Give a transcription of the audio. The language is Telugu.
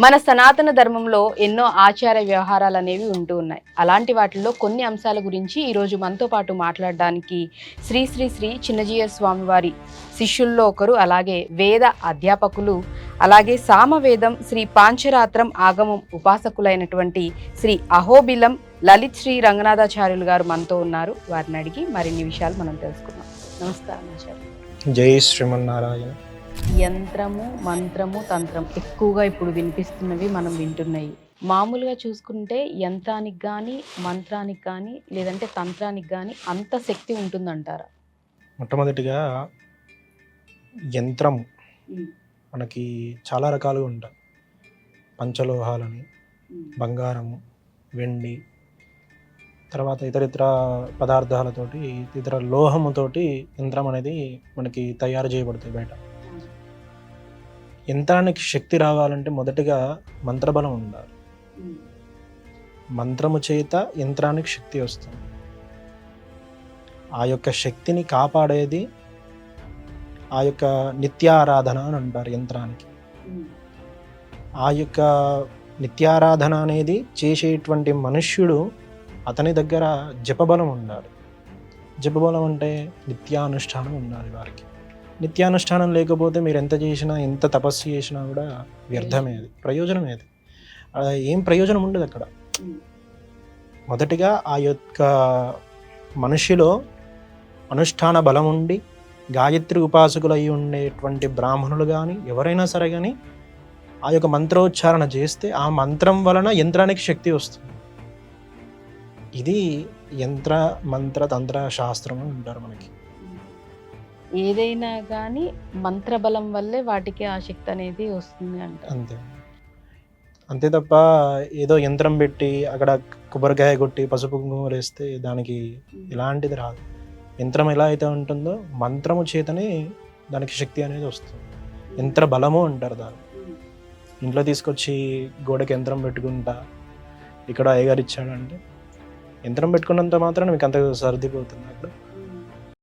మన సనాతన ధర్మంలో ఎన్నో ఆచార వ్యవహారాలు అనేవి ఉంటూ ఉన్నాయి. అలాంటి వాటిల్లో కొన్ని అంశాల గురించి ఈరోజు మనతో పాటు మాట్లాడడానికి శ్రీ శ్రీ శ్రీ చిన్నజీయ స్వామివారి శిష్యుల్లో ఒకరు, అలాగే వేద అధ్యాపకులు, అలాగే సామవేదం శ్రీ పాంచరాత్రం ఆగమం ఉపాసకులైనటువంటి శ్రీ అహోబిలం లలిత్ శ్రీ రంగనాథాచార్యులు గారు మనతో ఉన్నారు. వారిని అడిగి మరిన్ని విషయాలు మనం తెలుసుకుందాం. నమస్కారం ఆచార్య. జై శ్రీమన్నారాయణ. యంత్రము, మంత్రము, తంత్రం ఎక్కువగా ఇప్పుడు వినిపిస్తున్నవి, మనం వింటున్నాయి. మామూలుగా చూసుకుంటే యంత్రానికి కానీ, మంత్రానికి కానీ, లేదంటే తంత్రానికి కానీ అంత శక్తి ఉంటుందంటారా? మొట్టమొదటిగా యంత్రం మనకి చాలా రకాలుగా ఉంటాయి. పంచలోహాలని, బంగారము, వెండి, తర్వాత ఇతర పదార్థాలతోటి, ఇతర లోహముతోటి యంత్రం అనేది మనకి తయారు చేయబడుతుంది బయట. యంత్రానికి శక్తి రావాలంటే మొదటగా మంత్రబలం ఉండాలి. మంత్రము చేత యంత్రానికి శక్తి వస్తుంది. ఆ యొక్క శక్తిని కాపాడేది ఆ యొక్క నిత్యారాధన అని అంటారు యంత్రానికి. ఆ యొక్క నిత్యారాధన అనేది చేసేటువంటి మనుష్యుడు, అతని దగ్గర జపబలం ఉండాలి. జపబలం అంటే నిత్యానుష్ఠానం ఉండాలి వారికి. నిత్యానుష్ఠానం లేకపోతే మీరు ఎంత చేసినా, ఎంత తపస్సు చేసినా కూడా వ్యర్థమేది, ప్రయోజనమేది, ఏం ప్రయోజనం ఉండదు అక్కడ. మొదటిగా ఆ యొక్క మనిషిలో అనుష్ఠాన బలం ఉండి, గాయత్రి ఉపాసకులు అయి ఉండేటువంటి బ్రాహ్మణులు కానీ ఎవరైనా సరే కానీ ఆ యొక్క మంత్రోచ్చారణ చేస్తే ఆ మంత్రం వలన యంత్రానికి శక్తి వస్తుంది. ఇది యంత్ర మంత్ర తంత్ర శాస్త్రం అని అంటారు మనకి. ఏదైనా కానీ మంత్రబలం వల్లే వాటికి ఆ శక్తి అనేది వస్తుంది అంట. అంతే అంతే తప్ప ఏదో యంత్రం పెట్టి అక్కడ కొబ్బరికాయ కొట్టి పసుపు కుంకుమ వేస్తే దానికి ఎలాంటిది రాదు. యంత్రం ఎలా అయితే ఉంటుందో మంత్రము చేతనే దానికి శక్తి అనేది వస్తుంది. యంత్ర బలము అంటారు దాన్ని. ఇంట్లో తీసుకొచ్చి గోడకి యంత్రం పెట్టుకుంటా ఇక్కడ అయ్యగారు ఇచ్చాడంటే యంత్రం పెట్టుకున్నంత మాత్రం మీకు అంత సర్దిపోతుంది. అక్కడ